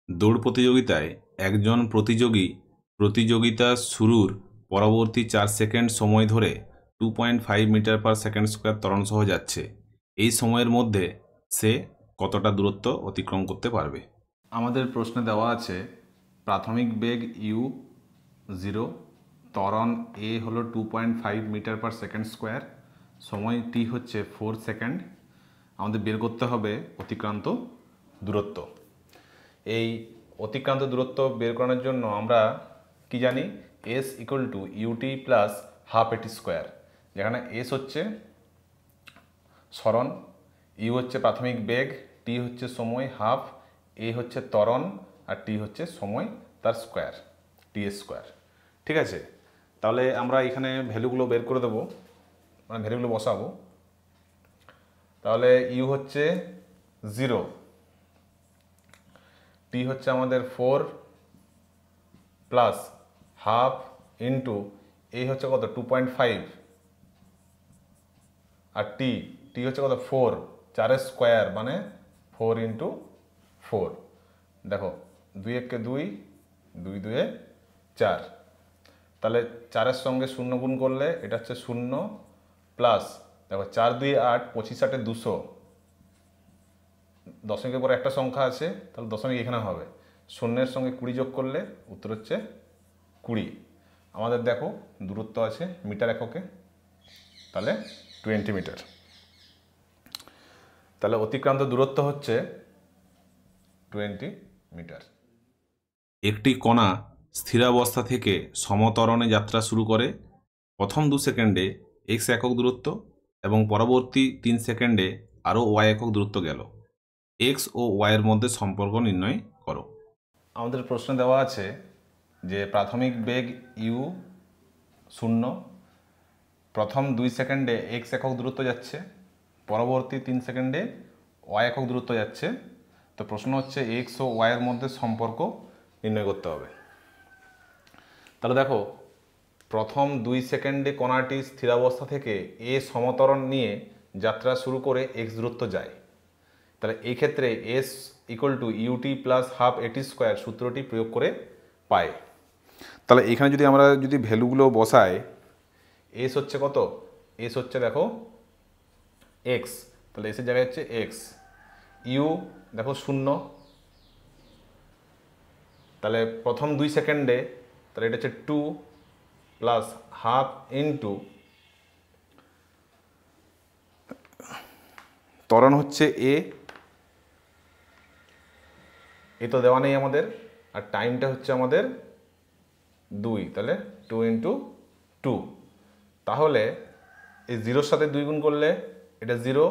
দৌড় প্রতিযোগিতায় একজন প্রতিযোগী প্রতিযোগিতা শুরুর পরবর্তী 4 সেকেন্ড সময় ধরে 2.5 মিটার পার সেকেন্ড স্কোয়ার ত্বরণ সহ যাচ্ছে। এই সময়ের মধ্যে সে কতটা দূরত্ব অতিক্রম করতে পারবে? আমাদের প্রশ্নে দেওয়া আছে প্রাথমিক বেগ ইউ 0, ত্বরণ এ হলো 2.5 মিটার পার সেকেন্ড স্কোয়ার, সময় টি হচ্ছে 4 সেকেন্ড। আমাদের বের করতে হবে অতিক্রান্ত দূরত্ব। এই অতিক্রান্ত দূরত্ব বের করানোর জন্য আমরা কি জানি, S equal to UT plus half AT square, যেখানে এস হচ্ছে সরণ, ইউ হচ্ছে প্রাথমিক বেগ, টি হচ্ছে সময় হাফ, এ হচ্ছে ত্বরণ, আর টি হচ্ছে সময় তার স্কোয়ার, টি স্কোয়ার। ঠিক আছে, তাহলে আমরা এখানে ভ্যালুগুলো বের করে দেবো, মানে ভ্যালুগুলো বসাবো। তাহলে ইউ হচ্ছে 0, টি হচ্ছে আমাদের 4 প্লাস হাফ ইন্টু এ হচ্ছে কত 2.5, আর টি টি হচ্ছে কত 4, 4 স্কোয়ার মানে 4 ইন্টু 4। দেখো 2 1 2, 2 2 4, তাহলে 4-এর সঙ্গে 0 গুণ করলে এটা হচ্ছে 0 প্লাস, দেখো 4 2 8, 25 8 200, দশমিকের পরে একটা সংখ্যা আছে তাহলে দশমিক এখানে হবে, 0-এর সঙ্গে 20 যোগ করলে উত্তর হচ্ছে 20। আমাদের দেখো দূরত্ব আছে মিটার এককে, তাহলে 20 মিটার। তাহলে অতিক্রান্ত দূরত্ব হচ্ছে 20 মিটার। একটি কণা স্থিরাবস্থা থেকে সমত্বরণে যাত্রা শুরু করে। প্রথম 2 সেকেন্ডে এক্স একক দূরত্ব এবং পরবর্তী 3 সেকেন্ডে আরও ওয়াই একক দূরত্ব গেল। এক্স ও ওয়াইয়ের মধ্যে সম্পর্ক নির্ণয় করো। আমাদের প্রশ্নে দেওয়া আছে যে প্রাথমিক বেগ ইউ 0, প্রথম 2 সেকেন্ডে এক্স একক দূরত্ব যাচ্ছে, পরবর্তী 3 সেকেন্ডে ওয়াই একক দূরত্ব যাচ্ছে। তো প্রশ্ন হচ্ছে এক্স ও ওয়াইয়ের মধ্যে সম্পর্ক নির্ণয় করতে হবে। তাহলে দেখো প্রথম 2 সেকেন্ডে কণাটি স্থিরাবস্থা থেকে এ সমত্বরণ নিয়ে যাত্রা শুরু করে এক্স দূরত্ব যায়। তাহলে এই ক্ষেত্রে S equal to UT plus half AT square সূত্রটি প্রয়োগ করে পাই। তাহলে এখানে যদি আমরা ভ্যালুগুলো বসাই, এস হচ্ছে কত, এস হচ্ছে দেখো এক্স, তাহলে এসের জায়গায় হচ্ছে এক্স। ইউ দেখো 0, তাহলে প্রথম 2 সেকেন্ডে তাহলে এটা হচ্ছে 2 প্লাস হাফ ইন্টু ত্বরণ হচ্ছে এ তো দেওয়া নেই আমাদের, আর টাইমটা হচ্ছে আমাদের 2, তাহলে 2 ইন্টু 2। তাহলে এই 0-এর সাথে 2 গুণ করলে এটা 0,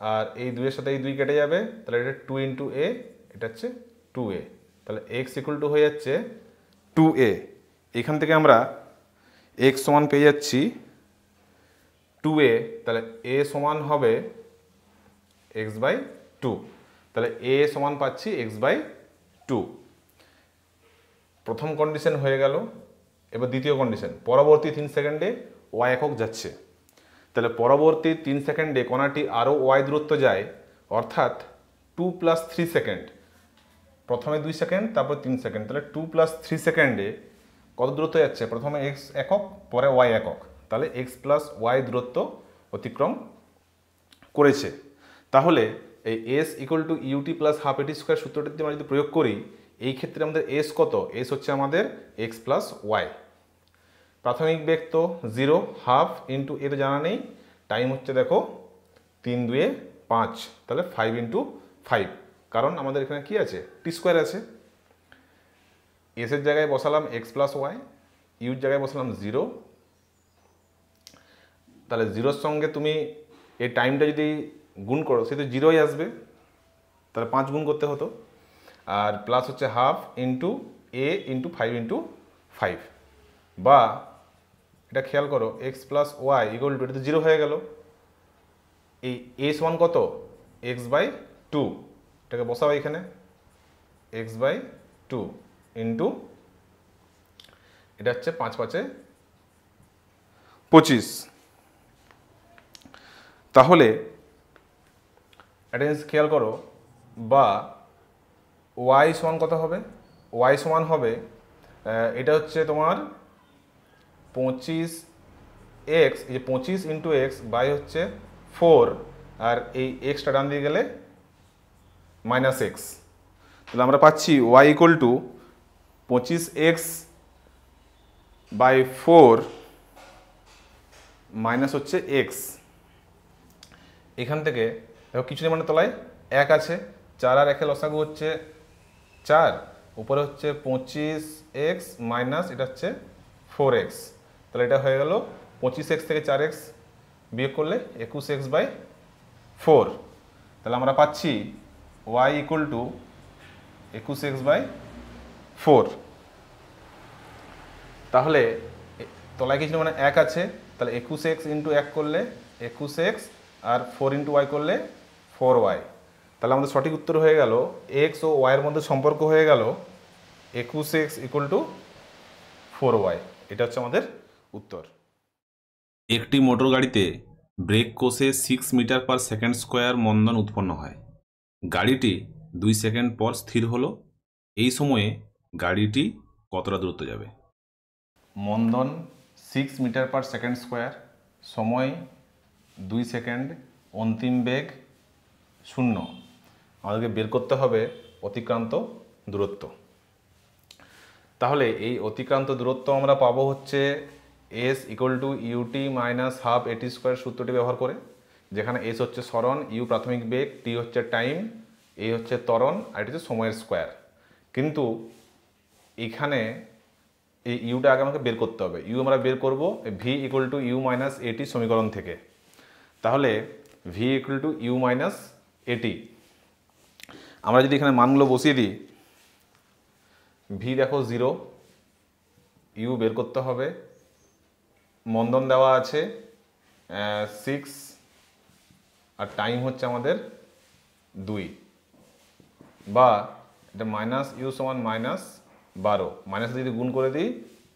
আর এই 2-এর সাথে এই 2 কেটে যাবে, তাহলে এটা 2 ইন্টু এ, এটা হচ্ছে 2a। তাহলে এক্স ইকুয়াল টু হয়ে যাচ্ছে 2a। এখান থেকে আমরা এক্স সমান পেয়ে যাচ্ছি 2a, তাহলে এ সমান হবে এক্স বাই 2, তাহলে এ সমান পাচ্ছি এক্স বাই 2। প্রথম কন্ডিশন হয়ে গেল। এবার দ্বিতীয় কন্ডিশন, পরবর্তী 3 সেকেন্ডে ওয়াই একক যাচ্ছে, তাহলে পরবর্তী 3 সেকেন্ডে কণাটি আরও ওয়াই দূরত্ব যায়, অর্থাৎ 2 প্লাস 3 সেকেন্ড, প্রথমে 2 সেকেন্ড তারপর 3 সেকেন্ড, তাহলে 2 প্লাস 3 সেকেন্ডে কত দূরত্ব যাচ্ছে, প্রথমে এক্স একক পরে ওয়াই একক, তাহলে এক্স প্লাস ওয়াই দূরত্ব অতিক্রম করেছে। তাহলে এই S equal to UT plus half AT square সূত্রটি আমরা যদি প্রয়োগ করি, এই ক্ষেত্রে আমাদের এস কত, এস হচ্ছে আমাদের এক্স প্লাস ওয়াই। প্রাথমিক বেগ তো 0, হাফ ইন্টু এ তো জানা নেই, টাইম হচ্ছে দেখো 3 2 5, তাহলে 5 ইন্টু 5, কারণ আমাদের এখানে কি আছে, টি স্কোয়ার আছে। এসের জায়গায় বসালাম এক্স প্লাস ওয়াই, ইউর জায়গায় বসালাম 0, তাহলে 0-এর সঙ্গে তুমি এই টাইমটা যদি গুণ করো সে তো 0ই আসবে, তাহলে 5 গুণ করতে হতো, আর প্লাস হচ্ছে half into A into 5 into 5, বা এটা খেয়াল করো X plus Y equal to, এটা তো 0 হয়ে গেল। এই এ সমান কত, এক্স বাই 2, এটাকে বসাবো এখানে এক্স বাই 2 ইন্টু এটা হচ্ছে 5 5 25। তাহলে এটা জিনিস খেয়াল করো, বা ওয়াই সমান কত হবে? ওয়াই সমান হবে এটা হচ্ছে তোমার 25x, এই যে 25 ইন্টু এক্স বাই হচ্ছে 4, আর এই এক্সটা ডান দিয়ে গেলে মাইনাস এক্স। তাহলে আমরা পাচ্ছি Y equal to 25x by 4 minus হচ্ছে এক্স। এখান থেকে দেখো কিছু নেই, মানে তলায় 1 আছে, 4 আর 1 লসাগু হচ্ছে 4, উপরে হচ্ছে 25x মাইনাস এটা হচ্ছে 4x। তাহলে এটা হয়ে গেল 25x থেকে 4x বিয়োগ করলে 21x বাই 4। তাহলে আমরা পাচ্ছি y equal to 21x by 4। তাহলে তলায় কিছু মানে 1 আছে, তাহলে 21x ইন্টু 1 করলে 21x, আর 4 ইন্টু ওয়াই করলে 4y। তাহলে আমাদের সঠিক উত্তর হয়ে গেল x ও y এর মধ্যে সম্পর্ক হয়ে গেল 21x ইকুয়াল টু 4y। এটা হচ্ছে আমাদের উত্তর। একটি মোটর গাড়িতে ব্রেক কষে 6 মিটার পার সেকেন্ড স্কোয়ার মন্দন উৎপন্ন হয়। গাড়িটি 2 সেকেন্ড পর স্থির হলো। এই সময়ে গাড়িটি কতটা দূরত্ব যাবে? মন্দন 6 মিটার পার সেকেন্ড স্কোয়ার, সময় 2 সেকেন্ড, অন্তিম বেগ 0। আমাদেরকে বের করতে হবে অতিক্রান্ত দূরত্ব। তাহলে এই অতিক্রান্ত দূরত্ব আমরা পাবো হচ্ছে S equal to UT minus half AT square সূত্রটি ব্যবহার করে, যেখানে এস হচ্ছে সরণ, ইউ প্রাথমিক বেগ, টি হচ্ছে টাইম, এ হচ্ছে ত্বরণ, আর এটি হচ্ছে সময়ের স্কোয়ার। কিন্তু এখানে এই ইউটা আগে আমাকে বের করতে হবে। ইউ আমরা বের করব V equal to U minus AT সমীকরণ থেকে। তাহলে V equal to U minus AT আমরা যদি এখানে মানগুলো বসিয়ে দিই, ভি দেখো 0, ইউ বের করতে হবে, মন্দন দেওয়া আছে 6, আর টাইম হচ্ছে আমাদের 2, বা এটা মাইনাস ইউ সমান মাইনাস 12, মাইনাস যদি গুণ করে দিই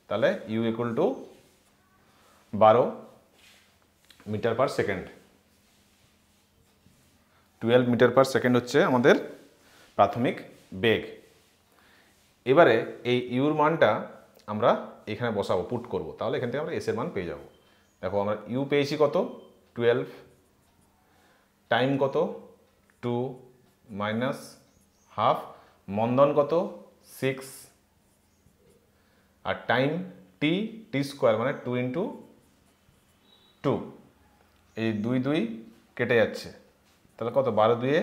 তাহলে U equal to 12 metre per second. 12 metre per second হচ্ছে আমাদের প্রাথমিক বেগ। এবারে এই ইউর মানটা আমরা এখানে বসাবো, পুট করব, তাহলে এখান থেকে আমরা এস এর মান পেয়ে যাব। দেখো আমরা ইউ পেয়েছি কত 12, টাইম কত 2 মাইনাস হাফ, মন্দন কত 6, আর টাইম টি, টি স্কোয়ার মানে 2 ইন্টু 2, এই 2 2 কেটে যাচ্ছে, তাহলে কত 12 2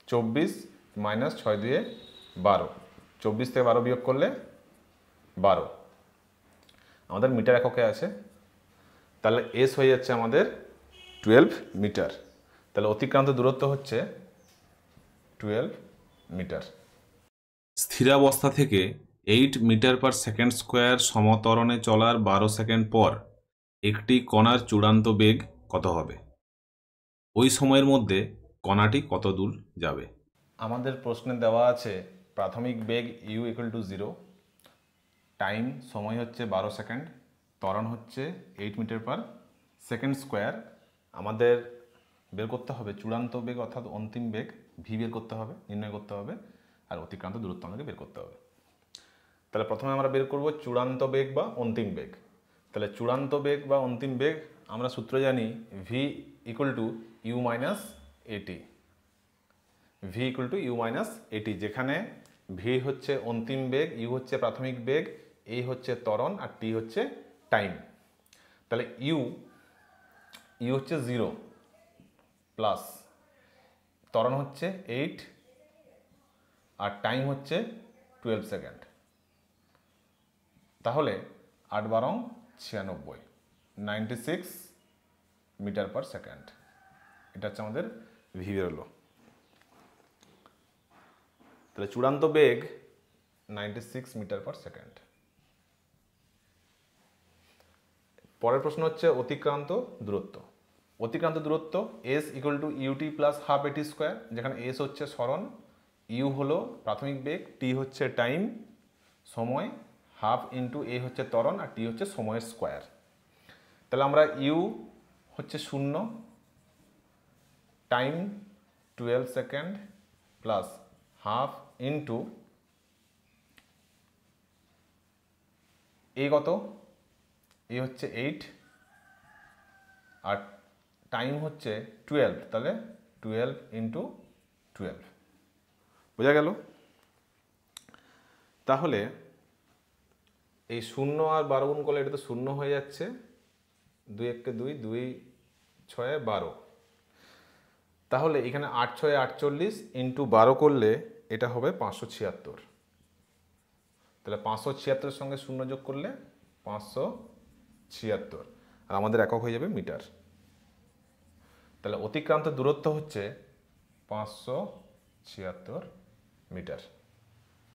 24 মাইনাস 6 2 12, 24 থেকে 12 বিয়োগ করলে 12, আমাদের মিটার এককে আছে। তাহলে এস হয়ে যাচ্ছে আমাদের 12 মিটার। তাহলে অতিক্রান্ত দূরত্ব হচ্ছে 12 মিটার। স্থিরাবস্থা থেকে 8 মিটার পার সেকেন্ড স্কোয়ার সমত্বরণে চলার 12 সেকেন্ড পর একটি কণার চূড়ান্ত বেগ কত হবে? ওই সময়ের মধ্যে কণাটি কত দূর যাবে? আমাদের প্রশ্নে দেওয়া আছে প্রাথমিক বেগ ইউ ইকুয়াল টু 0, টাইম সময় হচ্ছে 12 সেকেন্ড, ত্বরণ হচ্ছে 8 মিটার পার সেকেন্ড স্কোয়ার। আমাদের বের করতে হবে চূড়ান্ত বেগ অর্থাৎ অন্তিম বেগ, ভি বের করতে হবে, নির্ণয় করতে হবে, আর অতিক্রান্ত দূরত্ব আমাদেরকে বের করতে হবে। তাহলে প্রথমে আমরা বের করব চূড়ান্ত বেগ বা অন্তিম বেগ। তাহলে চূড়ান্ত বেগ বা অন্তিম বেগ আমরা সূত্র জানি V equal to U minus A T. V equal to U minus A T, যেখানে ভি হচ্ছে অন্তিম বেগ, ইউ হচ্ছে প্রাথমিক বেগ, এ হচ্ছে ত্বরণ, আর টি হচ্ছে টাইম। তাহলে ইউ হচ্ছে 0 প্লাস ত্বরণ হচ্ছে 8, আর টাইম হচ্ছে 12 সেকেন্ড। তাহলে 8 12 96, 96 মিটার পার সেকেন্ড। এটা হচ্ছে আমাদের ভি বেরোলো। তাহলে চূড়ান্ত বেগ 96 মিটার পার সেকেন্ড। পরের প্রশ্ন হচ্ছে অতিক্রান্ত দূরত্ব। অতিক্রান্ত দূরত্ব S equal to UT plus half AT square, যেখানে এস হচ্ছে সরণ, ইউ হলো প্রাথমিক বেগ, টি হচ্ছে টাইম সময়, হাফ ইন্টু এ হচ্ছে ত্বরণ, আর টি হচ্ছে সময়ের স্কোয়ার। তাহলে আমরা ইউ হচ্ছে 0, time 12 second plus half into A কত, এ হচ্ছে 8 আর টাইম হচ্ছে 12, তাহলে 12 ইন্টু 12, বোঝা গেল? তাহলে এই 0 আর 12 গুণ করলে এটা তো 0 হয়ে যাচ্ছে, 2 1 2, 2 6 12, তাহলে এখানে 8 6 48 ইন্টু 12 করলে এটা হবে 576, তাহলে 576 সঙ্গে 0 যোগ করলে 576, আর আমাদের একক হয়ে যাবে মিটার। তাহলে অতিক্রান্ত দূরত্ব হচ্ছে 576 মিটার।